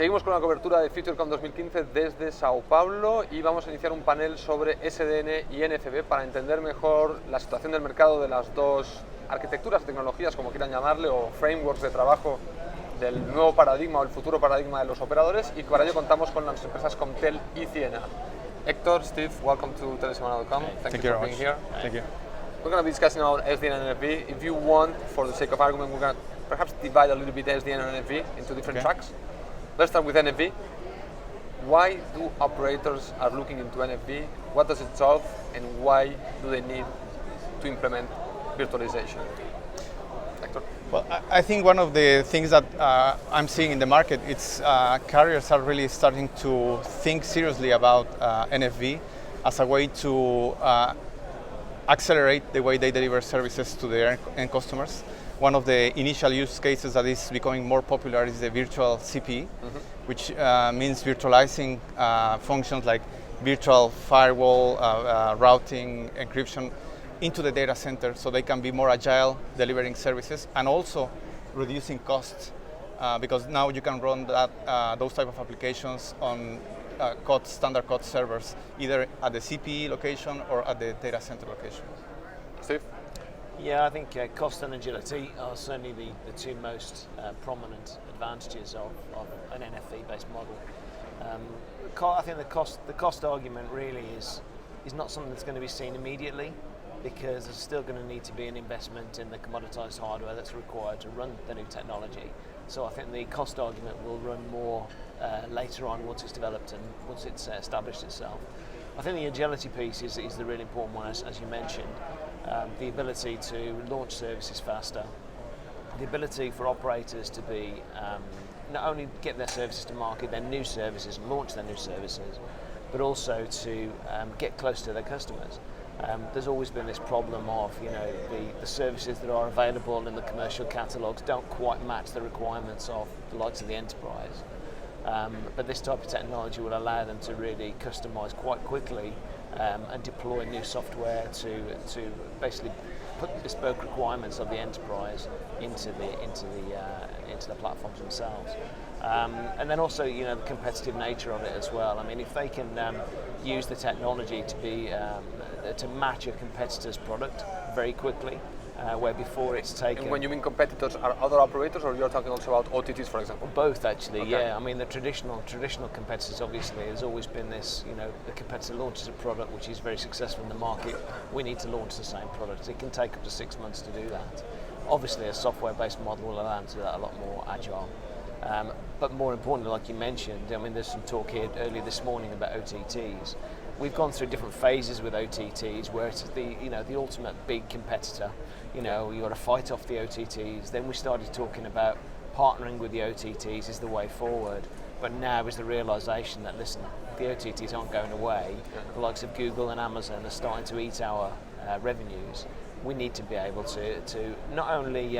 Seguimos con la cobertura de FutureCon 2015 desde Sao Paulo y vamos a iniciar un panel sobre SDN y NFV para entender mejor la situación del mercado de las dos arquitecturas, tecnologías, como quieran llamarle, o frameworks de trabajo del nuevo paradigma o el futuro paradigma de los operadores, y para ello contamos con las empresas Comtel y Ciena. Héctor, Steve, welcome to telesemana.com. Thank you for being here. Thank you. We're going to be discussing about SDN and NFV. If you want, for the sake of argument, we're going to perhaps divide a little bit SDN and NFV into different tracks. Let's start with NFV. Why do operators are looking into NFV? What does it solve, and why do they need to implement virtualization? Hector? Well, I think one of the things that I'm seeing in the market, it's carriers are really starting to think seriously about NFV as a way to accelerate the way they deliver services to their end customers. One of the initial use cases that is becoming more popular is the virtual CPE, which means virtualizing functions like virtual firewall, routing, encryption into the data center so they can be more agile delivering services and also reducing costs because now you can run those type of applications on standard COD servers, either at the CPE location or at the data center location. Steve? Yeah, I think cost and agility are certainly the two most prominent advantages of an NFV-based model. I think the cost argument really is not something that's going to be seen immediately, because there's still going to need to be an investment in the commoditized hardware that's required to run the new technology. So I think the cost argument will run more later on once it's developed and once it's established itself. I think the agility piece is the really important one, as you mentioned. The ability to launch services faster, the ability for operators to be not only get their services to market, their new services, and launch their new services, but also to get close to their customers. There's always been this problem of, the services that are available in the commercial catalogues don't quite match the requirements of the likes of the enterprise. But this type of technology will allow them to really customize quite quickly and deploy new software to basically put the bespoke requirements of the enterprise into the platforms themselves. And then also, the competitive nature of it as well. I mean, if they can use the technology to be to match a competitor's product very quickly, where before it's taken. And when you mean competitors, are other operators, or you're talking also about OTTs, for example? Both, actually. Okay. Yeah. I mean, the traditional competitors, obviously, there's always been this. The competitor launches a product which is very successful in the market. We need to launch the same product. It can take up to 6 months to do that. Obviously, a software-based model will allow them to do that a lot more agile. But more importantly, like you mentioned, I mean, there's some talk here earlier this morning about OTTs. We've gone through different phases with OTTs, where it's the ultimate big competitor. You've got to fight off the OTTs. Then we started talking about partnering with the OTTs is the way forward. But now is the realization that, listen, the OTTs aren't going away. The likes of Google and Amazon are starting to eat our revenues. We need to be able to not only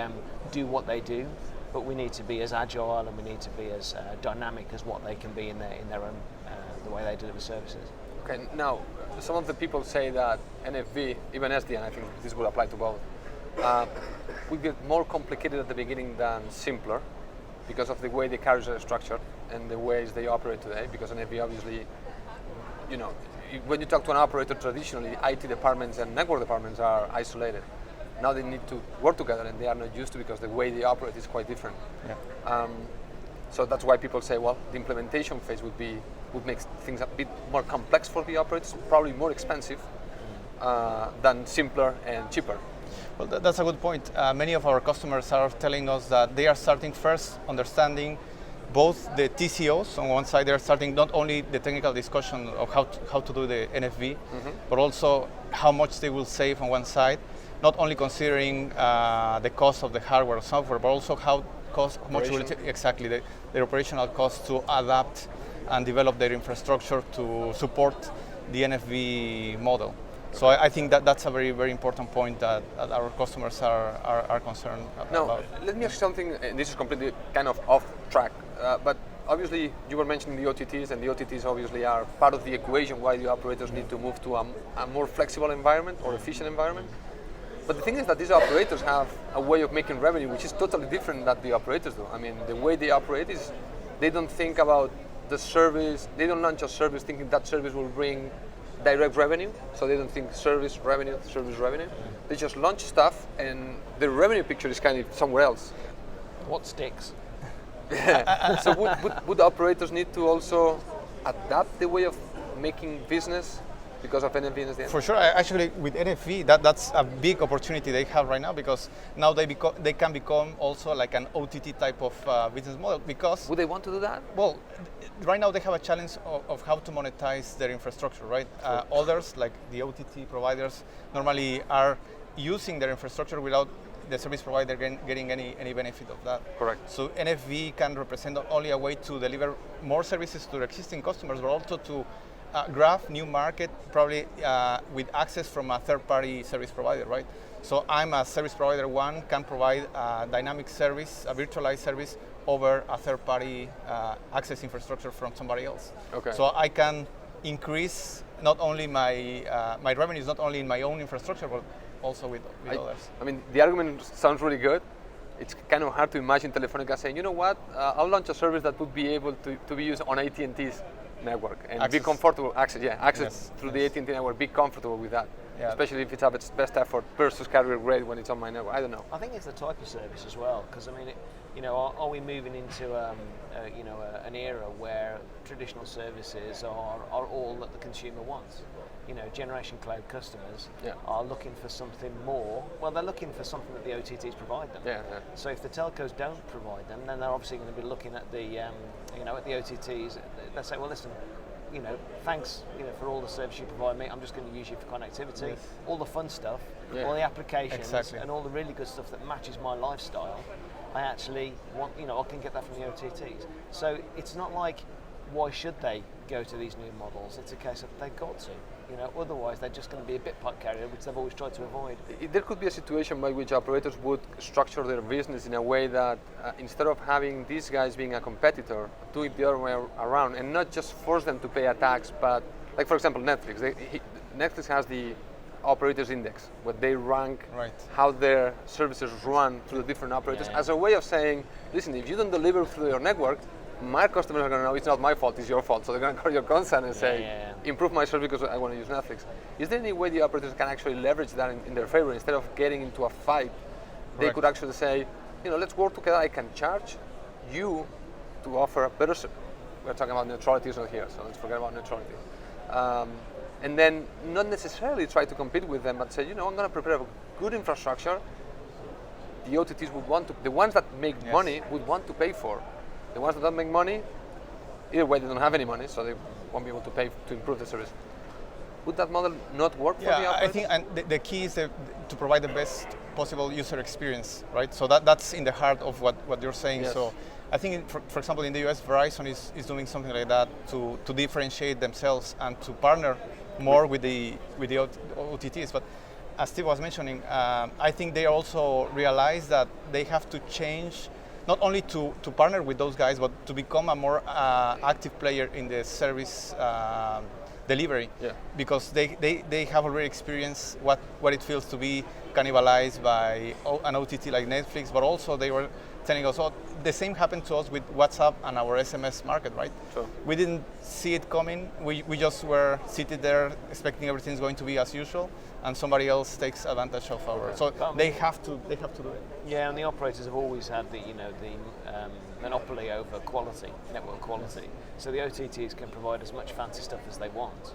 do what they do, but we need to be as agile and we need to be as dynamic as what they can be in their own the way they deliver services. Okay, now some of the people say that NFV, even SDN, I think this will apply to both, will get more complicated at the beginning than simpler because of the way the carriers are structured and the ways they operate today. Because NFV, obviously, when you talk to an operator traditionally, IT departments and network departments are isolated. Now they need to work together, and they are not used to, because the way they operate is quite different. Yeah. So that's why people say, well, the implementation phase would make things a bit more complex for the operators, probably more expensive than simpler and cheaper. Well, that's a good point. Many of our customers are telling us that they are starting first understanding both the TCOs on one side. They are starting not only the technical discussion of how to do the NFV, but also how much they will save on one side. Not only considering the cost of the hardware or software, but also how much will it exactly their operational costs to adapt and develop their infrastructure to support the NFV model. So I think that's a very, very important point that our customers are concerned about. Now, let me ask you something, and this is completely kind of off track, but obviously you were mentioning the OTTs, and the OTTs obviously are part of the equation why the operators need to move to a more flexible environment or efficient environment. But the thing is that these operators have a way of making revenue which is totally different than the operators do. I mean, the way they operate is they don't think about the service, they don't launch a service thinking that service will bring direct revenue, so they don't think service revenue. They just launch stuff and the revenue picture is kind of somewhere else. What sticks? So would operators need to also adapt the way of making business because of NFV and SDN? For sure, actually with NFV, that's a big opportunity they have right now, because now they can become also like an OTT type of business model. Because would they want to do that? Well, right now they have a challenge of how to monetize their infrastructure, right? Sure. Others, like the OTT providers, normally are using their infrastructure without the service provider getting any benefit of that. Correct. So NFV can represent not only a way to deliver more services to their existing customers, but also to grab new market, probably with access from a third-party service provider, right? So I'm a service provider, one can provide a dynamic service, a virtualized service over a third-party access infrastructure from somebody else. Okay. So I can increase not only my revenues, not only in my own infrastructure, but also with others. I mean, the argument sounds really good. It's kind of hard to imagine Telefonica saying, you know what, I'll launch a service that would be able to be used on AT&T's network and be comfortable, access through the AT&T network, be comfortable with that. Yeah. Especially if it's at its best effort versus carrier grade when it's on my network. I don't know. I think it's the type of service as well, because I mean, are we moving into an era where traditional services are all that the consumer wants? Generation cloud customers are looking for something more. Well, they're looking for something that the OTTs provide them. Yeah. So if the telcos don't provide them, then they're obviously going to be looking at the at the OTTs. They say, well, listen, thanks, for all the service you provide me. I'm just going to use you for connectivity, all the fun stuff, all the applications, and all the really good stuff that matches my lifestyle. I actually want, I can get that from the OTTs. So it's not like, why should they go to these new models? It's a case of they've got to. Otherwise they're just going to be a bit part carrier, which they've always tried to avoid. There could be a situation by which operators would structure their business in a way that instead of having these guys being a competitor, do it the other way around and not just force them to pay a tax, but like for example Netflix. Netflix has the operators index, where they rank how their services run through the different operators as a way of saying, listen, if you don't deliver through your network, my customers are going to know it's not my fault, it's your fault. So they're going to call your concern and say, improve my service because I want to use Netflix. Is there any way the operators can actually leverage that in their favor? Instead of getting into a fight, they could actually say, let's work together. I can charge you to offer a better service. We're talking about neutrality is not here, so let's forget about neutrality. And then not necessarily try to compete with them, but say, I'm going to prepare a good infrastructure. The OTTs would want to, the ones that make money would want to pay for. The ones that don't make money, either way they don't have any money, so they won't be able to pay to improve the service. Would that model not work for the operators? I think and the key is to provide the best possible user experience, right? So that's in the heart of what you're saying. Yes. So I think, for example, in the US, Verizon is doing something like that to differentiate themselves and to partner more with the OTTs. But as Steve was mentioning, I think they also realize that they have to change, not only to partner with those guys, but to become a more active player in the service delivery. Because they have already experienced what it feels to be cannibalized by an OTT like Netflix, but also they were telling us, the same happened to us with WhatsApp and our SMS market, right? Sure. We didn't see it coming. We just were seated there expecting everything's going to be as usual, and somebody else takes advantage of our. So they have to do it. Yeah, and the operators have always had the monopoly over quality, network quality. So the OTTs can provide as much fancy stuff as they want,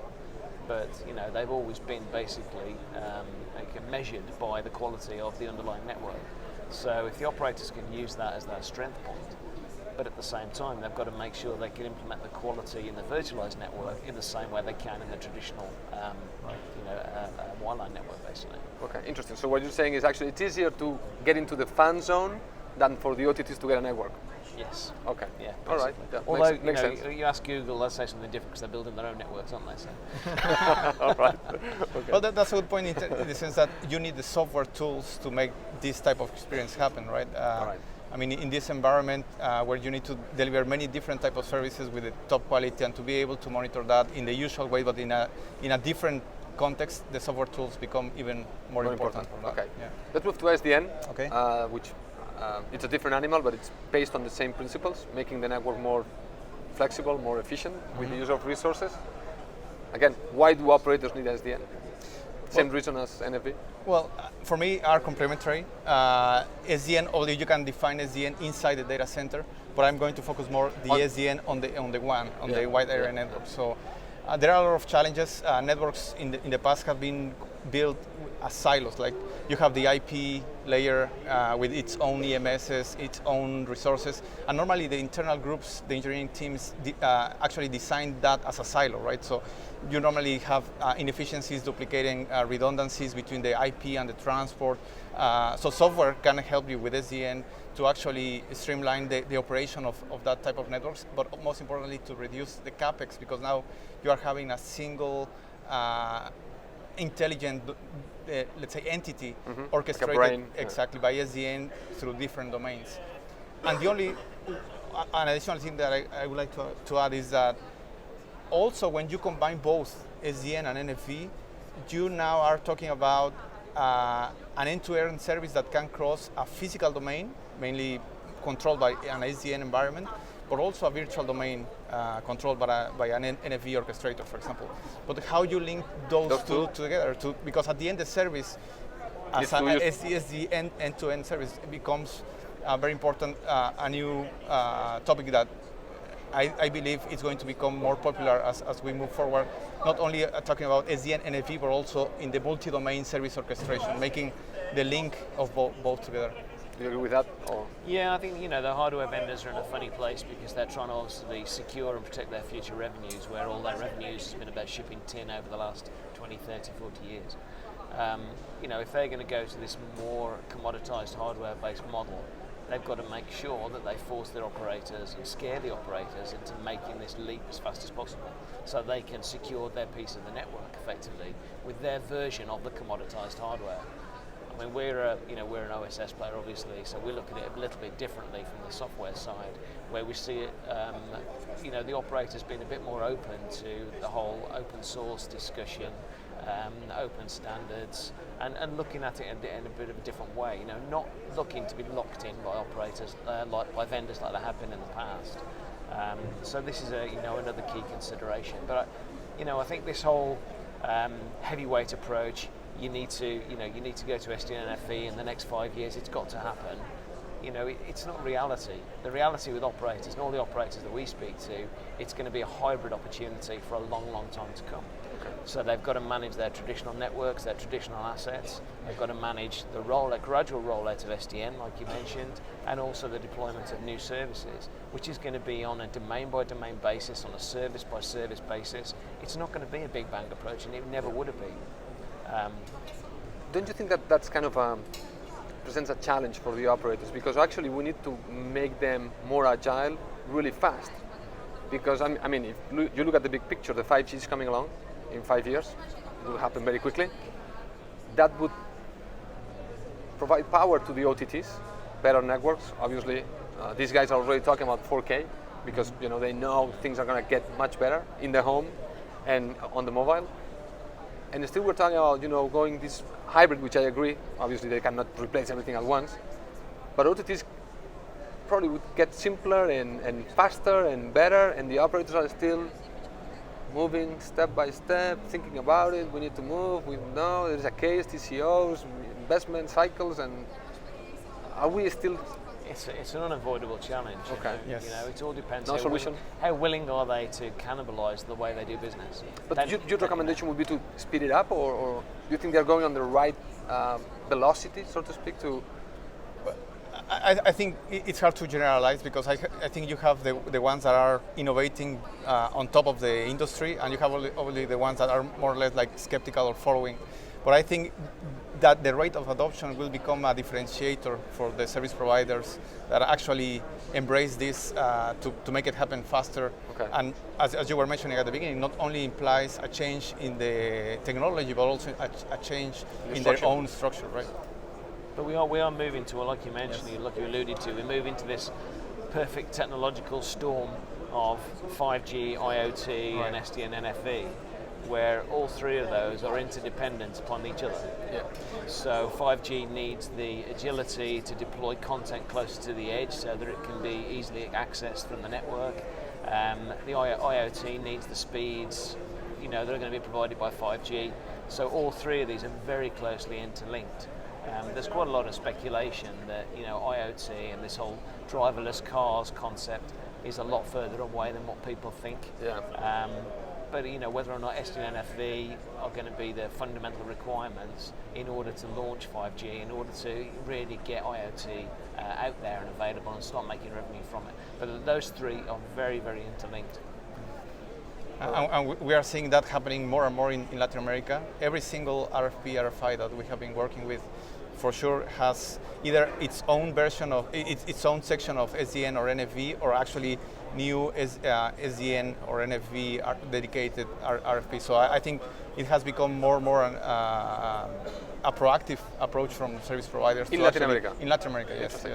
but they've always been basically measured by the quality of the underlying network. So if the operators can use that as their strength point, but at the same time they've got to make sure they can implement the quality in the virtualized network in the same way they can in the traditional wireline network, basically. Okay, interesting. So what you're saying is actually it's easier to get into the fan zone than for the OTTs to get a network. Yes. Okay. Yeah. Basically. All right. Yeah, although makes sense. You ask Google, they'll say something different because they're building their own networks, aren't they? So. All right. Okay. Well, that's a good point in the sense that you need the software tools to make this type of experience happen, right? All right. I mean, in this environment where you need to deliver many different types of services with the top quality, and to be able to monitor that in the usual way, but in a different context, the software tools become even more important. Okay. Yeah. Let's move to SDN, which It's a different animal, but it's based on the same principles, making the network more flexible, more efficient with the use of resources. Again, why do operators need SDN? Same reason as NFV? Well, for me, are complementary. SDN, although you can define SDN inside the data center, but I'm going to focus more the SDN on the wide area network. So there are a lot of challenges. Networks in the past have been built as silos. Like you have the IP layer with its own EMSs, its own resources, and normally the internal groups, the engineering teams, actually design that as a silo, right? So you normally have inefficiencies, duplicating redundancies between the IP and the transport. So software can help you with SDN to actually streamline the operation of that type of networks, but most importantly to reduce the CapEx, because now you are having a single intelligent, let's say, entity orchestrated like exactly by SDN through different domains. And the only, an additional thing that I would like to add is that also when you combine both SDN and NFV, you now are talking about an end-to-end service that can cross a physical domain, mainly controlled by an SDN environment, but also a virtual domain controlled by an NFV orchestrator, for example. But how you link those two together, because at the end the service, as an SDN end-to-end service, becomes very important, a new topic that I believe it's going to become more popular as we move forward, not only talking about SDN, NFV, but also in the multi-domain service orchestration, making the link of both together. Do you agree with that? Or? Yeah, I think the hardware vendors are in a funny place because they're trying to obviously secure and protect their future revenues, where all their revenues has been about shipping tin over the last 20, 30, 40 years. If they're going to go to this more commoditized hardware-based model, they've got to make sure that they force their operators and scare the operators into making this leap as fast as possible, so they can secure their piece of the network effectively with their version of the commoditized hardware. I mean, we're an OSS player, obviously, so we look at it a little bit differently from the software side, where we see it, the operators being a bit more open to the whole open source discussion, open standards, and looking at it in a bit of a different way. Not looking to be locked in by operators, by vendors like they have been in the past. So this is another key consideration. But I think this whole heavyweight approach. You need to go to SDN and NFV in the next 5 years. It's got to happen. It's not reality. The reality with operators and all the operators that we speak to, it's going to be a hybrid opportunity for a long, long time to come. Okay. So they've got to manage their traditional networks, their traditional assets. They've got to manage the gradual rollout of SDN, like you mentioned, and also the deployment of new services, which is going to be on a domain-by-domain basis, on a service-by-service basis. It's not going to be a big bang approach, and it never would have been. Don't you think that that's kind of presents a challenge for the operators? Because actually we need to make them more agile really fast. Because I mean, if you look at the big picture, the 5G is coming along in 5 years. It will happen very quickly. That would provide power to the OTTs, better networks. Obviously, these guys are already talking about 4K because they know things are going to get much better in the home and on the mobile. And still we're talking about, going this hybrid, which I agree. Obviously, they cannot replace everything at once. But OTTs probably would get simpler and faster and better, and the operators are still moving step by step, thinking about it. We need to move. We know there's a case, TCOs, investment cycles, and are we still... It's an unavoidable challenge. Okay. Yes. It all depends. No solution. How willing are they to cannibalize the way they do business? But your recommendation would be to speed it up, or do you think they're going on the right velocity, so to speak? I think it's hard to generalize because I think you have the ones that are innovating on top of the industry, and you have only the ones that are more or less like skeptical or following. But I think that the rate of adoption will become a differentiator for the service providers that actually embrace this to make it happen faster. Okay. And as you were mentioning at the beginning, not only implies a change in the technology, but also a change in their own structure, right? But we are moving to, like you mentioned, yes. Like you alluded to, we're moving to this perfect technological storm of 5G, IoT, right. and SDN NFV, where all three of those are interdependent upon each other. Yeah. So 5G needs the agility to deploy content closer to the edge so that it can be easily accessed from the network. The IoT needs the speeds, you know, that are going to be provided by 5G. So all three of these are very closely interlinked. There's quite a lot of speculation that, you know, IoT and this whole driverless cars concept is a lot further away than what people think. Yeah. But you know, whether or not SDN and NFV are going to be the fundamental requirements in order to launch 5G, in order to really get IoT out there and available and start making revenue from it. But those three are very, very interlinked. And we are seeing that happening more and more in Latin America. Every single RFP, RFI that we have been working with, for sure, has either its own version of its own section of SDN or NFV, or actually new SDN or NFV dedicated RFP. So I think it has become more and more a proactive approach from service providers in Latin America. In Latin America, yes.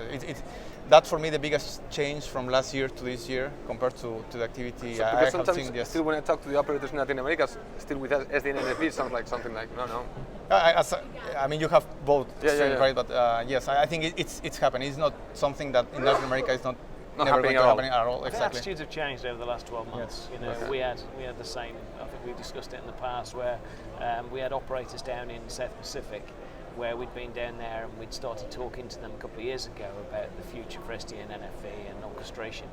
That's for me the biggest change from last year to this year compared to the activity So, I because have sometimes seen. Yes. still when I talk to the operators in Latin America, still with SDN and NFV, it sounds like something like no. I mean, you have both, yeah. right? But yes, I think it's happening. It's not something that in Latin America is not never happening going to at all. happen at all. I think Exactly. attitudes have changed over the last 12 months. Yes. You know, we had the same. I think we discussed it in the past, where we had operators down in South Pacific, where we'd been down there and we'd started talking to them a couple of years ago about the future for SDN, NFV and orchestration.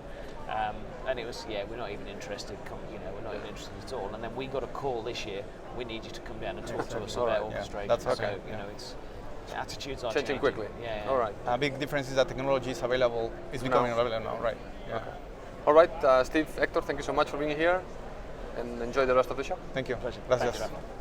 And it was, we're not even interested. We're not even interested at all. And then we got a call this year. We need you to come down and talk to us about orchestration. That's okay. So it's attitudes are Changing quickly. Yeah. All right. A big difference is that technology is available. It's becoming available now, right? Yeah. Okay. All right, Steve, Hector, thank you so much for being here, and enjoy the rest of the show. Thank you. Pleasure. Gracias. Thanks, Rafa.